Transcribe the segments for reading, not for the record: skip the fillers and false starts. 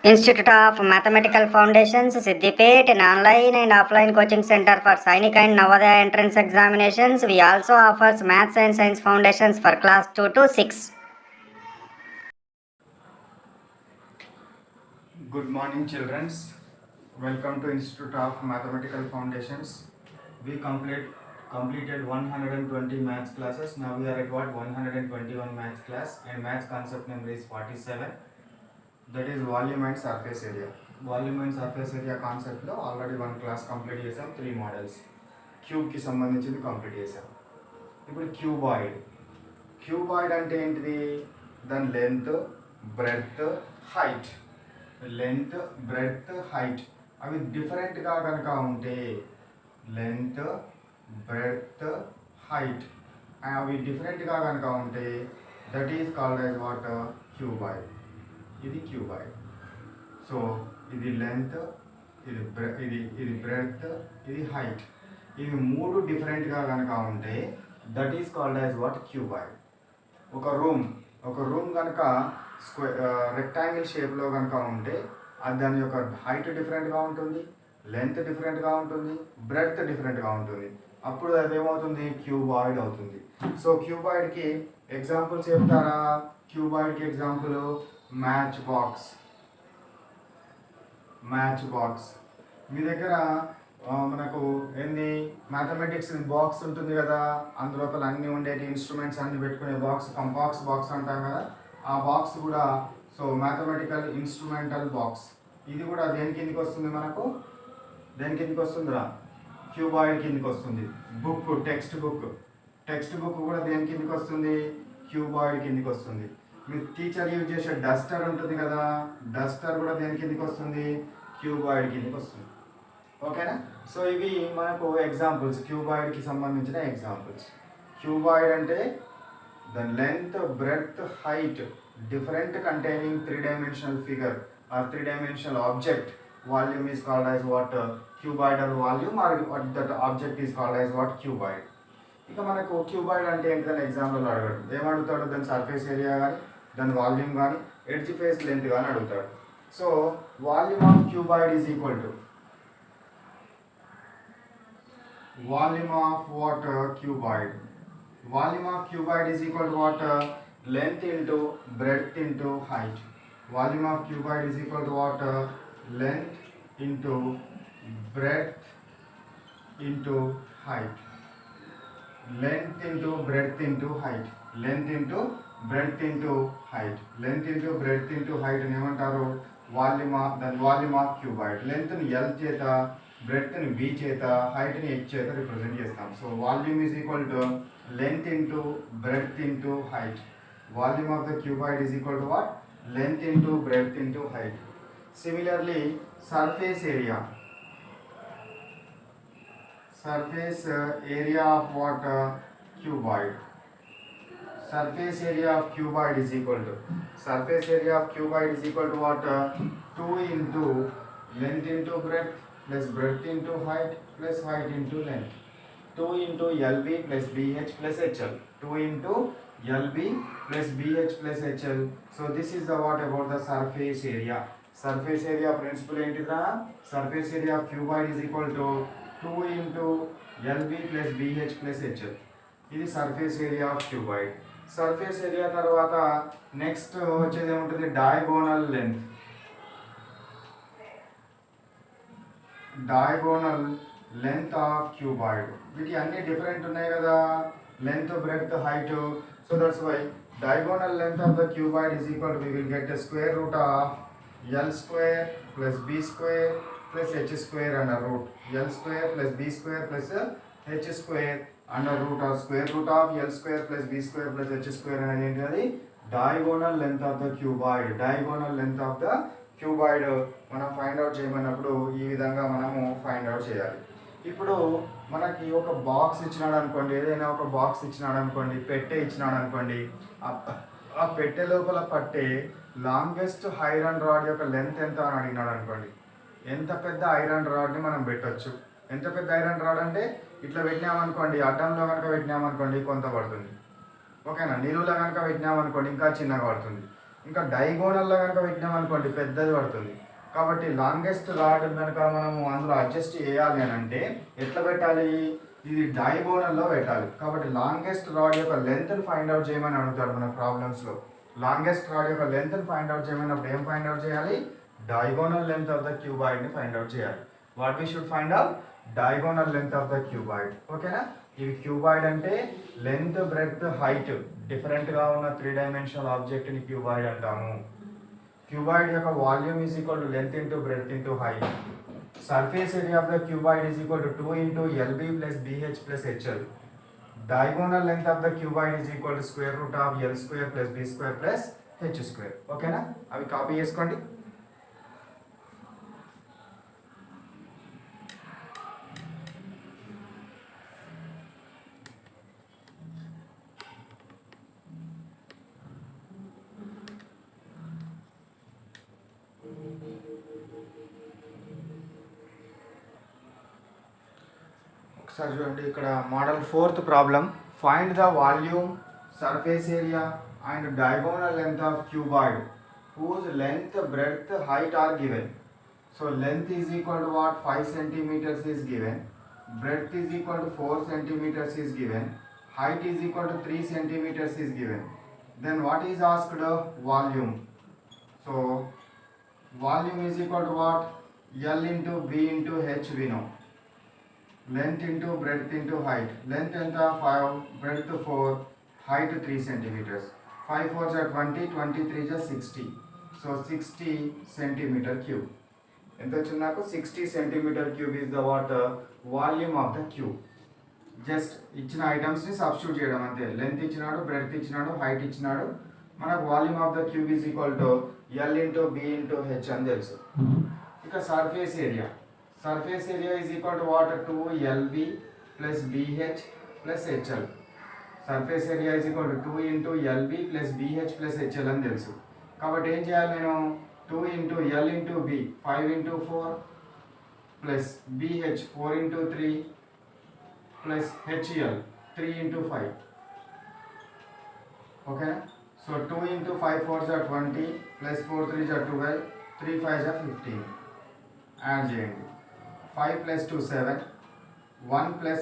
Institute of Mathematical Foundations, Siddipet, an online and offline coaching center for Sainik and Navodaya entrance examinations. We also offers Maths and Science Foundations for class 2 to 6. Good morning, children. Welcome to Institute of Mathematical Foundations. We completed 120 maths classes. Now we are at what 121 maths class, and maths concept number is 47. That is volume and surface area. Volume and surface area concept లో already one class complete చేసాం. 3 models క్యూబ్కి సంబంధించింది complete చేసాం. ఇప్పుడు cuboid అంటే ఏంటిది? దాని length, breadth, height. Length, breadth, height అవి డిఫరెంట్గా కనుక ఉంటే, లెంత్, బ్రెడ్త్, హైట్ అవి డిఫరెంట్గా కనుక ఉంటే that is called as what? Cuboid. ఇది క్యూబాయిడ్. సో ఇది లెంత్, ఇది బ్రెడ్త్, ఇది హైట్. ఇవి మూడు డిఫరెంట్గా కనుక ఉంటే that is called as what? Cuboid. ఒక రూమ్ కనుక రెక్టాంగిల్ షేప్లో కనుక ఉంటే అది దాని యొక్క హైట్ డిఫరెంట్గా ఉంటుంది, లెంత్ డిఫరెంట్గా ఉంటుంది, బ్రెడ్త్ డిఫరెంట్గా ఉంటుంది. అప్పుడు అది ఏమవుతుంది? క్యూబాయిడ్ అవుతుంది. సో క్యూబాయిడ్కి ఎగ్జాంపుల్స్ చెప్తారా? క్యూబాయిడ్కి ఎగ్జాంపుల్ మ్యాచ్ బాక్స్. మీ దగ్గర మనకు ఏంది మ్యాథమెటిక్స్ బాక్స్ ఉంటుంది కదా, అందులోపల అన్నీ ఉండేటి ఇన్స్ట్రుమెంట్స్ అన్ని పెట్టుకునే బాక్స్ అంటాం కదా. ఆ బాక్స్ కూడా సో మ్యాథమెటికల్ ఇన్స్ట్రుమెంటల్ బాక్స్. ఇది కూడా దేని కిందికి వస్తుంది? మనకు దేని కిందికి వస్తుందిరా? క్యూబాయిడ్ కిందికి వస్తుంది. టెక్స్ట్ బుక్ కూడా దేని కిందికి వస్తుంది? క్యూబాయిడ్ కిందికి వస్తుంది. మీ టీచర్ యూజ్ చేసే డస్టర్ ఉంటుంది కదా, డస్టర్ కూడా దేని కిందికి వస్తుంది? క్యూబాయిడ్ కిందికి వస్తుంది. ఓకేనా? సో ఇవి మనకు ఎగ్జాంపుల్స్, క్యూబాయిడ్కి సంబంధించిన ఎగ్జాంపుల్స్. క్యూబాయిడ్ అంటే the length, breadth, height different containing three-dimensional figure or three-dimensional object. Volume is called as what? Cuboidal volume, or what that object is called as what? Cuboid. ఇక మనకు cuboid అంటే ఏంటిదని example అడగడు. ఏమడుగుతాడు? దాని surface area కానీ, దాని volume కానీ, edge face length కానీ అడుగుతాడు. So volume of cuboid is equal to volume of what? Cuboid. Volume of cuboid is equal to what? Length into breadth into height. Volume of cuboid is equal to what? Length into breadth into height. Length into breadth into height. Length into breadth into height. Length into breadth into height అని ఏమంటారు? Volume of cuboid. లెంత్ని L చేత, బ్రెడ్త్ని B చేత, హైట్ని H చేత represent చేస్తాం. So volume is equal to length into breadth into height. Volume of the cuboid is equal to what? Length into breadth into height. Similarly, surface area of what? Cuboid. Surface area of cuboid is equal to what? 2 into length into breadth plus breadth into height plus height into length. 2 into LB plus BH plus HL. 2 into LB plus BH plus HL. So this is the what about the surface area. Surface area principle ఏంటిదా? Surface area of cuboid is equal to 2 into LB plus BH plus HL. ఇది surface area of cuboid. Surface area తర్వాత next వచ్చేది ఏముంటుంది? Diagonal length of cuboid. వీటి అన్ని different ఉన్నాయి కదా, length, breadth, height. So that's why diagonal length of the cuboid is equal to we will get square root of L square plus B square plus H square under root. L square plus B square plus H square under root of square root of L square plus B square plus H square అనేది ఏంటి? Diagonal length of the cuboid. Diagonal length of the cuboid మనం find out చేయమన్నప్పుడు ఈ విధంగా మనము find out చేయాలి. ఇప్పుడు మనకి ఒక బాక్స్ ఇచ్చినాడు అనుకోండి, ఏదైనా ఒక బాక్స్ ఇచ్చినాడు అనుకోండి, పెట్టె ఇచ్చినాడు అనుకోండి, ఆ పెట్టె లోపల పట్టే లాంగెస్ట్ ఐరన్ రాడ్ యొక్క లెంత్ ఎంత అని అడిగినాడు అనుకోండి, ఎంత పెద్ద ఐరన్ రాడ్ని మనం పెట్టచ్చు. ఎంత పెద్ద ఐరన్ రాడ్ అంటే ఇట్లా పెట్టినామనుకోండి, అడ్డంలో కనుక పెట్టినామనుకోండి కొంత పడుతుంది. ఓకేనా? నిలువులో కనుక పెట్టినామనుకోండి ఇంకా చిన్నగా పడుతుంది. ఇంకా డైగోనల్లో కనుక పెట్టినాం అనుకోండి పెద్దది పడుతుంది. కాబట్టి లాంగెస్ట్ రాడ్ కనుక మనము అందులో అడ్జస్ట్ చేయాలి అని అంటే ఎట్లా పెట్టాలి, ఇది డైగోనల్లో పెట్టాలి. కాబట్టి లాంగెస్ట్ రాడ్ యొక్క లెంత్ని ఫైండ్ అవుట్ చేయమని అడుగుతాడు మన ప్రాబ్లమ్స్లో. లాంగెస్ట్ రాడ్ యొక్క లెంత్ని ఫైండ్ అవుట్ చేయమన్నప్పుడు ఏం ఫైండ్ అవుట్ చేయాలి, డైగోనల్ లెంత్ ఆఫ్ ద క్యూబాయిడ్ని ఫైండ్ అవుట్ చేయాలి. What we should find out, diagonal length of the cuboid. ఓకేనా, ఇవి క్యూబాయిడ్ అంటే లెంత్ బ్రెడ్త్ హైట్ డిఫరెంట్గా ఉన్న 3 డైమెన్షనల్ ఆబ్జెక్ట్ని క్యూబాయిడ్ అంటాము. క్యూబాయిడ్ యొక్క volume is equal to length into breadth into height. Surface area of the cuboid is equal to 2 into LB plus BH plus HL. Diagonal length of the cuboid is equal to square root of L square plus B square plus H square. ఓకేనా, అవి copy చేసుకోండి. ఒకసారి చూడండి, ఇక్కడ model 4th problem. Find the volume, surface area and diagonal length of cuboid whose length, breadth, height are given. So length is equal to what, 5 centimeters is given, breadth is equal to 4 centimeters is given, height is equal to 3 centimeters is given. Then what is asked, volume. So volume is equal to what, L into B into H we know. Length into breadth into height. Length enta 5, breadth 4, height 3 centimeters. 5 4s are 20, 23 is 60. So 60 centimeter cube. ఎంత వచ్చింది నాకు, 60 centimeter cube is the what, volume of the cube. Just ఇచ్చిన ఐటమ్స్ని substitute చేయడం అంతే. Length ఇచ్చినాడు, breadth ఇచ్చినాడు, height ఇచ్చినాడు. మనకు volume of the cube is equal to L into B into H అని తెలుసు. ఇక surface area. Surface area is equal to what, 2LB plus BH plus HL. Surface area is equal to 2 into LB plus BH plus HL అని తెలుసు. కాబట్టి ఏం చేయాలి, నేను 2 into L into B 5 into 4 plus BH 4 into 3 plus HL 3 into 5. Okay, so 2 into 5 4s are 20 plus 4 3s are 12, 3 5s are 15. Add చేయండి. 5 plus 2 7, 1 plus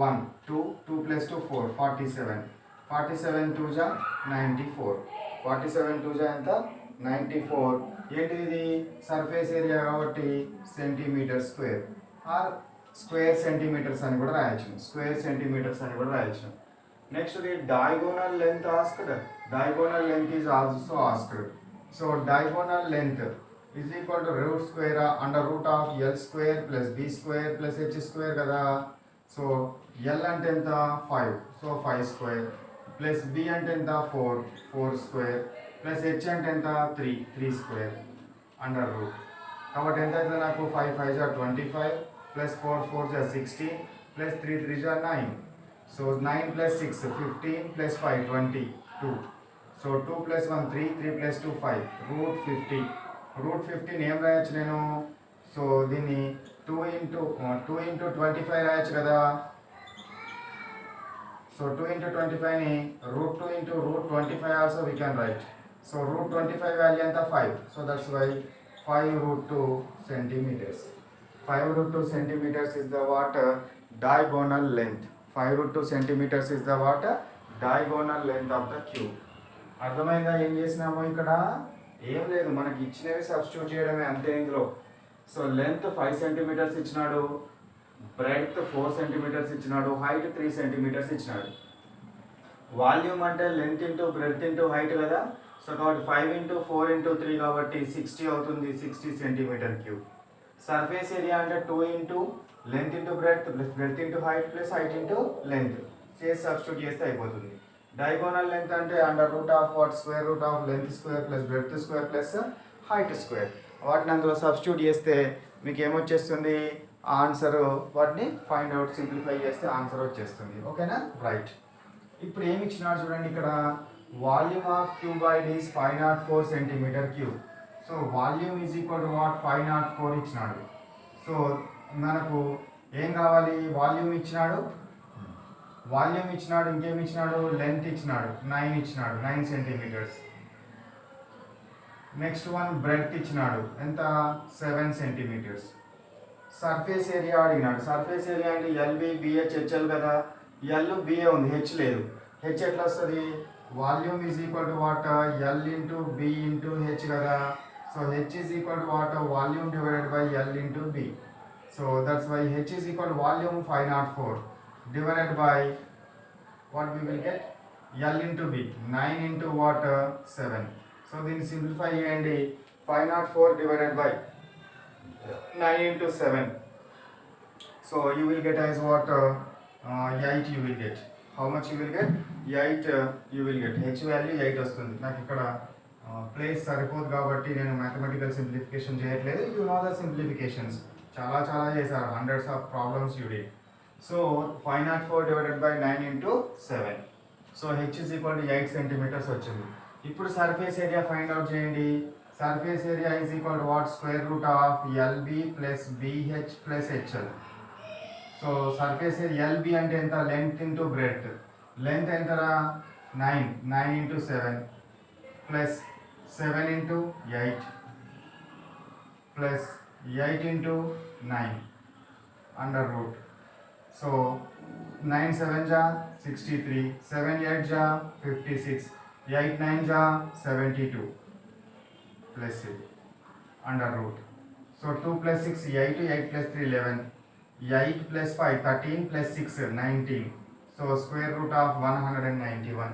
1 2, 2 plus 2 4, 47. 47 2s are 94. 47 2s are ఎంత, 94. ఏంటిది, ఇది సర్ఫేస్ ఏరియా కాబట్టి centimeter square or square centimeters అని కూడా రాయొచ్చు. Square centimeters అని కూడా రాయొచ్చు. Next the diagonal length asked. Diagonal length is also asked. So diagonal length is equal to root square under root of L square plus B square plus H square కదా. So L అంటే ఎంత, 5, so 5 square plus B అంటే ఎంత, 4 square plus H అంటే ఎంత, 3 square under root. కాబట్టి ఎంత అయితే నాకు 5 5s are 25 plus 4 4s are 16 plus 3 3s are 9. So 9 plus 6 15 plus 5 22. So 2 plus 1 3, 3 plus 2 5, root 50. Route 15 ఏం రాయొచ్చు నేను, సో దీన్ని 2 into 25 రాయొచ్చు కదా. సో 2 into 25ని root 2 into root 25 also we can write. So root 25 value ఎంత, 5. So that's why 5 root 2 centimeters. 5 root 2 centimeters is the what, diagonal length. 5 root 2 centimeters is the what, diagonal length of the cube. అర్థమైందా ఏం చేసినామో ఇక్కడ, ఏం లేదు, మనకి ఇచ్చినవి substitute చేయడమే అంతే ఇందులో. సో లెంత్ 5 centimeters ఇచ్చినాడు, బ్రెడ్త్ 4 centimeters ఇచ్చినాడు, హైట్ 3 centimeters ఇచ్చినాడు. వాల్యూమ్ అంటే length into breadth into height కదా. సో కాబట్టి 5 into 4 into 3 కాబట్టి 60 అవుతుంది, 60 centimeter cube. సర్ఫేస్ ఏరియా అంటే 2 into length into breadth plus breadth into height plus height into length చేసి సబ్స్టిట్యూట్ చేస్తే అయిపోతుంది. డయాగోనల్ లెంత్ అంటే under root of what, square root of length square plus breadth square plus height square. వాటిని అందులో substitute చేస్తే మీకు ఏమొచ్చేస్తుంది answer. వాటిని find out simplify చేస్తే ఆన్సర్ వచ్చేస్తుంది. ఓకేనా, రైట్. ఇప్పుడు ఏమి ఇచ్చినాడు చూడండి ఇక్కడ, volume of cuboid is 504 centimeter cube. So volume is equal to what, 504 ఇచ్చినాడు. సో మనకు ఏం కావాలి, వాల్యూమ్ ఇచ్చినాడు, ఇంకేమి ఇచ్చినాడు, లెంత్ ఇచ్చినాడు 9 ఇచ్చినాడు, 9 centimeters. నెక్స్ట్ వన్ బ్రెడ్త్ ఇచ్చినాడు ఎంత 7 సెంటీమీటర్స్. సర్ఫేస్ ఏరియా అడిగినాడు. సర్ఫేస్ ఏరియా అంటే ఎల్బి బిహెచ్ హెచ్ఎల్ కదా, ఎల్ బిఏ ఉంది, హెచ్ లేదు. హెచ్ ఎట్లా వస్తుంది? Volume is equal to what, L into B into H కదా. So H is equal to what, volume divided by L into B. So that's why H is equal volume 504 divided by what we will get, L into B, 9 into what, 7. So then simplify and 504 divided by 9 into 7. So you will get as what, 8 you will get. How much you will get? 8 you will get. H value 8 వస్తుంది. నాకు ఇక్కడ place సరిపోదు కాబట్టి నేను mathematical simplification చేయట్లేదు. You know the simplifications చాలా చాలా చేశారు, hundreds of problems you did. So 504 divided by 9 into 7. So h is equal to 8 centimeters వచ్చింది. ఇప్పుడు సర్ఫేస్ ఏరియా ఫైండ్ అవుట్ చేయండి. Surface area is equal to what, square root of LB plus BH plus HL. So surface area LB అంటే ఎంత, length into breadth. Length ఎంతరా 9 into 7 plus 7 into 8 plus 8 into 9 under root. So 9 7 ja 63, 7 8 ja 56, 8 9 ja 72 plus under root. So 2 plus 6 8, 8 plus 3 11, 8 plus 5 13 plus 6 19. So square root of 191.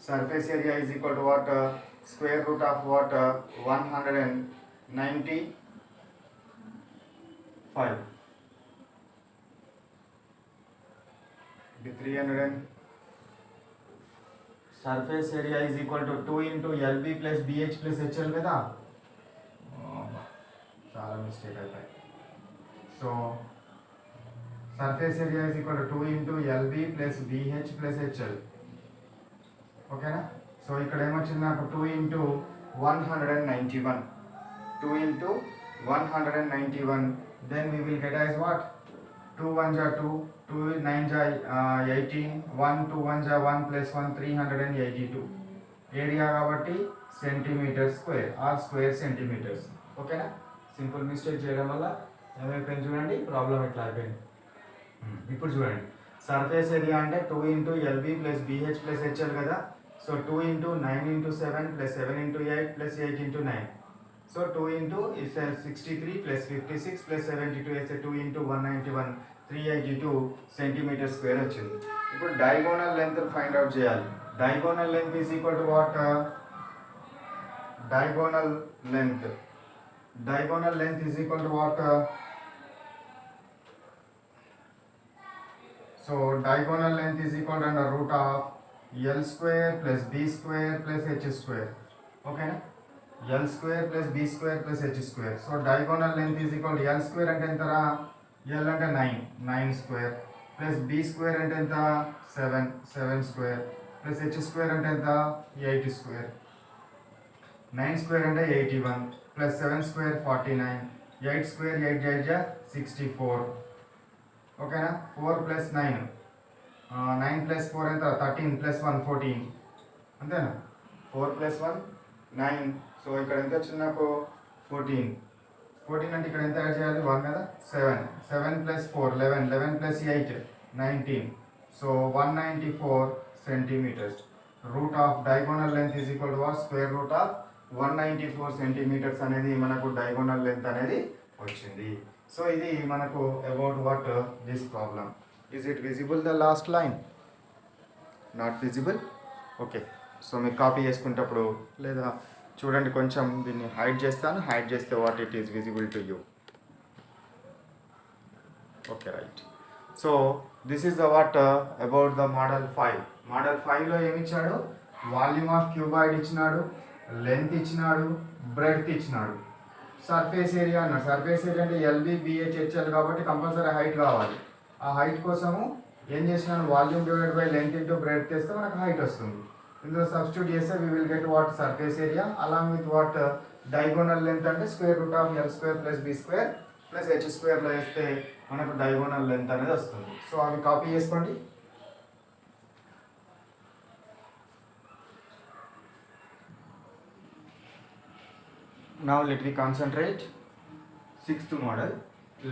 Surface area is equal to what, square root of what, 195. 300. Surface area is equal to 2 into LB plus BH plus HL కదా. చాలా mistake అయిపోయి. So surface area is equal to 2 into LB plus BH plus HL. ఓకేనా. So ఇక్కడ ఏమొచ్చింది నాకు, 2 into 191. 2 into 191. Then we will get as what, 2 1 ja 2, 2 9 ja 18, 1 2 1 ja 1 plus 1 382. Area కాబట్టి centimeter square or square centimeters. ఓకేనా. Simple mistake చేయడం వల్ల ఏమైపోయింది చూడండి, ప్రాబ్లం ఎట్లా అయిపోయింది. ఇప్పుడు చూడండి, సర్ఫేస్ ఏరియా అంటే 2 into LB plus BH plus H L కదా. So 2 into 9 into 7 plus 7 into 8 plus 8 into 9. So 2 into is 63 plus 56 plus 72 is 2 into 191, 382 centimeter square వచ్చింది. ఇప్పుడు డయాగోనల్ లెంత్ ఫైండ్ అవుట్ చేయాలి. Diagonal length is equal to what, diagonal length is equal to what. So diagonal length is equal to under root of L square plus B square plus H square. ఓకేనా. L square plus B square plus H square. So diagonal length is equal to L square అంటే ఎంతరా, L అంటే 9 square plus B square అంటే ఎంత 7 square plus H square అంటే ఎంత 8 square. 9 square అంటే 81 plus 7 square 49, 8 square 8 8 64. ఓకేనా. 4 plus 9, 9 plus 4 ఎంత 13 plus 1 14 అంతేనా. 4 plus 1 9. సో ఇక్కడ ఎంత వచ్చింది నాకు 14 అంటే ఇక్కడ ఎంత యాడ్ చేయాలి, 1 కదా. 7 plus 4 11, 11 plus 8 19. So 194 centimeters. Root of diagonal length is equal to what, square root of 194 centimeters అనేది మనకు డయాగోనల్ లెంత్ అనేది వచ్చింది. సో ఇది మనకు about what this problem. Is it visible the last line? Not visible. Okay. So మీకు copy చేసుకునేటప్పుడు లేదా చూడండి, కొంచెం దీన్ని హైడ్ చేస్తాను, హైడ్ చేస్తే what it is visible to you. Okay right. So this is the what about the model 5. Model 5లో ఏమి ఇచ్చాడు, వాల్యూమ్ ఆఫ్ క్యూబాయిడ్ ఇచ్చినాడు, లెంత్ ఇచ్చినాడు, బ్రెడ్త్ ఇచ్చినాడు, సర్ఫేస్ ఏరియా అన్నాడు. సర్ఫేస్ ఏరియా అంటే ఎల్బి బిహెచ్ హెచ్ఎల్ కాబట్టి కంపల్సరీ హైట్ కావాలి. ఆ హైట్ కోసము ఏం చేసినాను, volume divide by length into breadth చేస్తే మనకు హైట్ వస్తుంది. ఇందులో సబ్స్టిట్యూట్ చేస్తే we will get what, surface area along with what, diagonal length అంటే square root of L square plus B square plus H స్క్వేర్లో వేస్తే మనకు డయాగోనల్ లెంత్ అనేది వస్తుంది. సో అవి కాపీ చేసుకోండి. Now let me concentrate. Sixth model.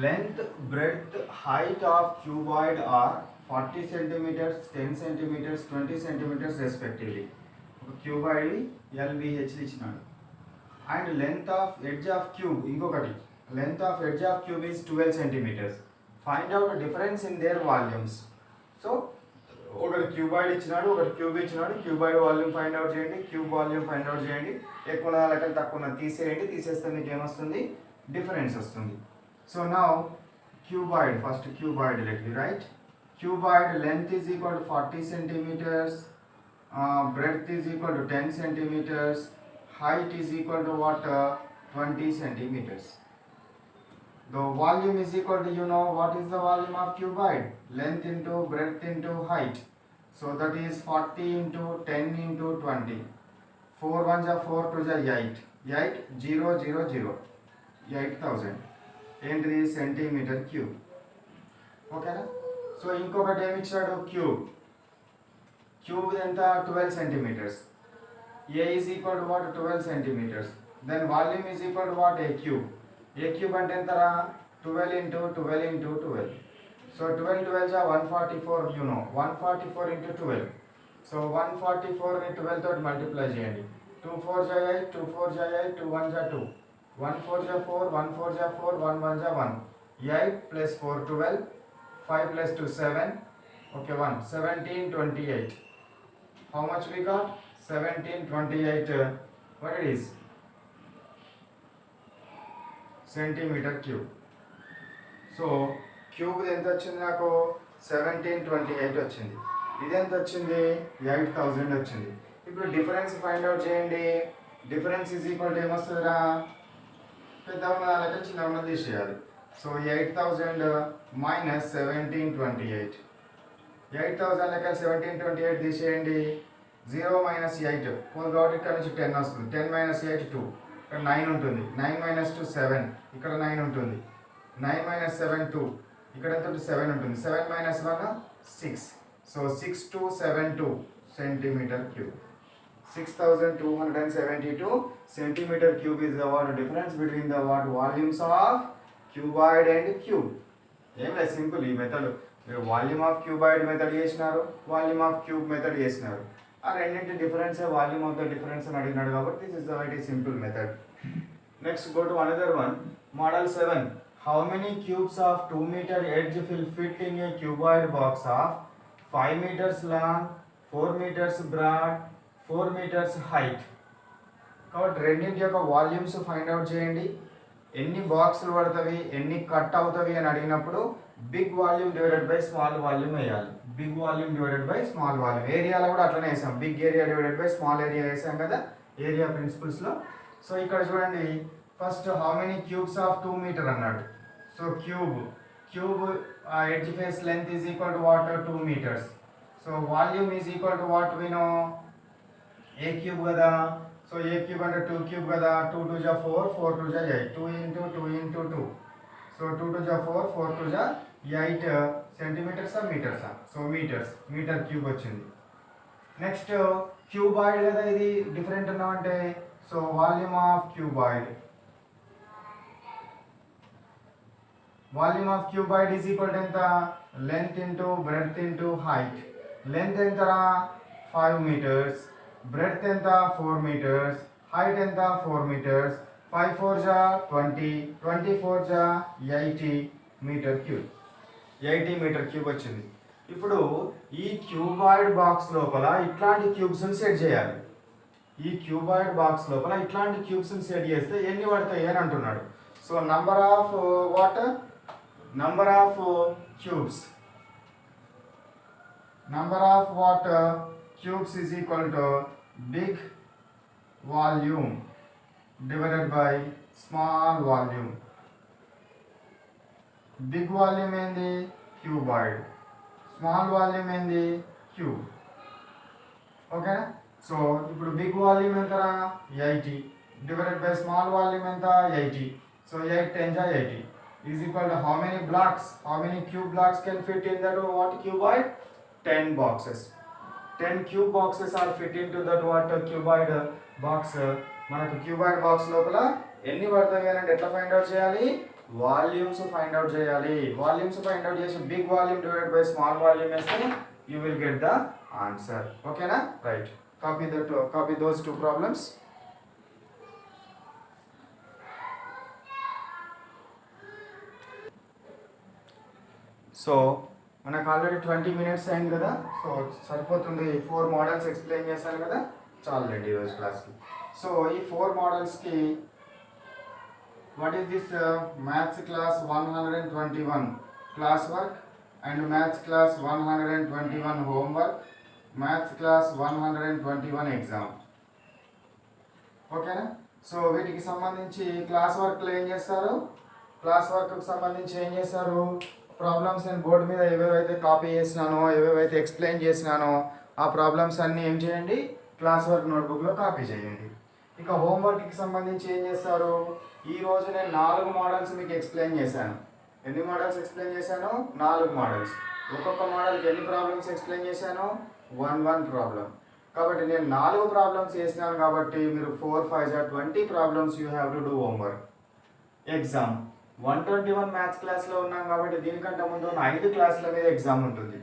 Length, breadth, height of cuboid are 40 centimeters, 10 centimeters, 20 centimeters respectively. Cuboid LBH ఇచ్చినాడు. And length of edge of cube ఇంకొకటి. Length of edge of cube is 12 centimeters. Find out the difference in their volumes. So ఒకటి cuboid ఇచ్చినాడు, ఒకటి cube ఇచ్చినాడు. Cuboid volume find out చేయండి, cube volume find out చేయండి. ఎక్కువ ఉన్న వాళ్ళకి తక్కువ ఉన్న తీసేయండి. తీసేస్తే మీకు ఏమొస్తుంది? డిఫరెన్స్ వస్తుంది. So now cuboid, first cuboid let me write. Cuboid length is equal to 40 centimeters, breadth is equal to 10 centimeters, height is equal to what? 20 centimeters. The volume is equal to, you know what is the volume of cuboid? Length into breadth into height. So that is 40 into 10 into 20. 4 1s are 4 2s are 8. 8 0 0 0. 8000. ఏంటిది? Centimetre cube. ఓకేనా? So ఇంకొకటి ఏమి ఇచ్చాడు? Cube. Cube ఎంత? 12 centimeters. A is equal to what? 12 centimeters. Then volume is equal to what? A cube. A cube అంటే ఎంతరా? 12 into 12 into 12. So 12 12s are 144, you know. 144 into 12. So 144 ని 12 తోటి multiply చేయండి. 2 4s are 8, 2 4s are 8, 2 1s are 2. 1 4s are 4, 1 4s are 4, 1 1s are 1. 8 plus 4 12, 5 plus 2 7. Okay, 1 17 28. How much we got? 17 28. What it is? Centimeter cube. So cube ఎంత వచ్చింది నాకు? 1728 వచ్చింది. ఇది ఎంత వచ్చింది? 8000 వచ్చింది. ఇప్పుడు డిఫరెన్స్ ఫైండ్ అవుట్ చేయండి. డిఫరెన్స్ ఈజ్ ఈక్వల్ టు ఏమొస్తుందిరా? పెద్ద ఉన్నదానికి చిన్న ఉన్నది తీసేయాలి. So 8000 minus 1728. 8000 లెక్క 1728 తీసేయండి. 0 మైనస్ 8 4 కాబట్టి ఇక్కడ నుంచి 10 వస్తుంది. 10 మైనస్ 8 2. ఇక్కడ 9 ఉంటుంది. 9 మైనస్ 2 7. ఇక్కడ 9 ఉంటుంది. 9 మైనస్ 7 2. ఇక్కడ ఎంత ఉంటుంది? 7 ఉంటుంది. 7 minus 1 6. So 6272 centimeter cube. 6272 centimeter cube is the what difference between the what volumes of cuboid and cube. ఏం లేదు, సింపుల్. ఈ మెథడ్ మీరు వాల్యూమ్ ఆఫ్ క్యూబాయిడ్ మెథడ్ చేసినారు, వాల్యూమ్ ఆఫ్ క్యూబ్ మెథడ్ చేసినారు. ఆ రెండింటి difference volume of the difference అని అడిగినాడు కాబట్టి this is the very simple method. Next go to another one. Model 7. How many cubes of 2 meter edge will fit in a cuboid box of 5 meters long, 4 meters broad, 4 meters height? కాబట్టి రెండింటి యొక్క volumes find out చేయండి. ఎన్ని బాక్సులు పడుతుంది, ఎన్ని cut అవుతుంది అని అడిగినప్పుడు big volume divided by small volume వేయాలి. Big volume divided by small volume. ఏరియాలో కూడా అట్లనే వేసాం. Big area divided by small area వేసాం కదా ఏరియా ప్రిన్సిపల్స్లో. సో ఇక్కడ చూడండి, first how many cubes of 2 metre అన్నాడు. So cube edge face length is equal to what? 2 meters. So volume is equal to what we know? A cube కదా. So a cube అంటే 2 cube కదా. 2 2 జా 4, 4 2 జా 8. 2 into 2 into 2. So 2 2 జా 4, 4 2 జా 8 సెంటీమీటర్సా మీటర్సా? So metres. మీటర్ క్యూబ్ వచ్చింది. నెక్స్ట్ క్యూబాయిడ్ కదా, ఇది డిఫరెంట్ ఉన్నామంటే so volume of cuboid. Volume of cuboid is equal to ఎంత? Length into breadth into height. Length ఎంతరా? 5 meters. బ్రెడ్త్ ఎంత? 4 meters. హైట్ ఎంత? 4 meters. 5 4 జా 20, 24 జా 80 మీటర్ క్యూబ్. 80 మీటర్ క్యూబ్ వచ్చింది. ఇప్పుడు ఈ క్యూబాయిడ్ బాక్స్ లోపల ఇట్లాంటి క్యూబ్స్ని సెట్ చేయాలి. ఈ క్యూబాయిడ్ బాక్స్ లోపల ఇట్లాంటి క్యూబ్స్ని సెట్ చేస్తే ఎన్ని పడతాయి అని అంటున్నాడు. So number of what? number of cubes. Number of what? Cubes is equal to big volume divided by small volume. Big volume ఏంది? Cuboid. Small volume ఏంది? Cube. ఓకేనా? సో ఇప్పుడు బిగ్ వాల్యూమ్ ఎంతరా? 80 డివైడెడ్ బై స్మాల్ వాల్యూమ్ ఎంత? 80. So 8 10 జా 80 is equal to how many blocks? How many cube blocks can fit in that what cuboid? 10 boxes. 10 cube boxes are fit into that what cuboid box. మనకు cuboid box లోపల ఎన్ని పడతాయి అని అంటే ఎట్లా find out చేయాలి, volumes find out చేయాలి. Volumes find out చేసి big volume divided by small volume వేస్తే you will get the answer. ఓకేనా, right. Copy those two problems. So మనకు ఆల్రెడీ 20 minutes అయింది కదా, సో సరిపోతుంది. 4 మోడల్స్ ఎక్స్ప్లెయిన్ చేశాను కదా, చాలండి ఈరోజు క్లాస్కి. సో ఈ 4 మోడల్స్కి what is this maths class 121 class work and maths class 121 homework, maths class 121 exam. ఓకేనా. సో వీటికి సంబంధించి క్లాస్ వర్క్లో ఏం చేస్తారు, క్లాస్ వర్క్కి సంబంధించి ఏం చేస్తారు, ప్రాబ్లమ్స్ నేను బోర్డు మీద ఏవేవైతే కాపీ చేసినానో, ఏవేవైతే ఎక్స్ప్లెయిన్ చేసినానో ఆ ప్రాబ్లమ్స్ అన్నీ ఏం చేయండి, క్లాస్ వర్క్ నోట్బుక్లో కాపీ చేయండి. ఇక హోంవర్క్కి సంబంధించి ఏం చేస్తారు, ఈరోజు నేను 4 మోడల్స్ మీకు ఎక్స్ప్లెయిన్ చేశాను. ఎన్ని మోడల్స్ ఎక్స్ప్లెయిన్ చేశాను, 4 మోడల్స్. ఒక్కొక్క మోడల్కి ఎన్ని ప్రాబ్లమ్స్ ఎక్స్ప్లెయిన్ చేశాను, 1 ప్రాబ్లం. కాబట్టి నేను 4 ప్రాబ్లమ్స్ చేసినాను కాబట్టి మీరు 4 5 20 problems you have to do homework. Exam 121 maths క్లాస్లో ఉన్నాం కాబట్టి దీనికంటే ముందు ఉన్న 5 క్లాసుల మీద ఎగ్జామ్ ఉంటుంది.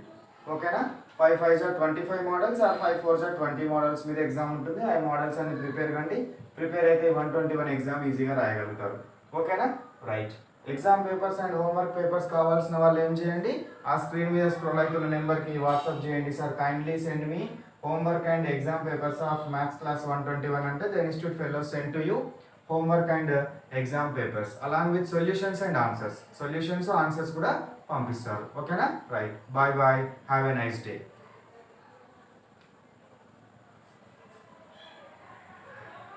ఓకేనా. 5 5 25 మోడల్స్ ఆర్ 5 4 20 మోడల్స్ మీద ఎగ్జామ్ ఉంటుంది. ఆ మోడల్స్ అన్ని ప్రిపేర్ కండి. ప్రిపేర్ అయితే 121 ఎగ్జామ్ ఈజీగా రాయగలుగుతారు. ఓకేనా, right. Exam papers and homework papers కావాల్సిన వాళ్ళు ఏం చేయండి, ఆ స్క్రీన్ మీద స్క్రోల్ అవుతున్న నెంబర్కి వాట్సాప్ చేయండి. Sir kindly send me homework and exam papers of maths class 121 అంటే the institute fellows send to you homework and exam papers along with solutions and answers. Solutions answers కూడా పంపిస్తారు. ఓకేనా, right. Bye bye, have a nice day.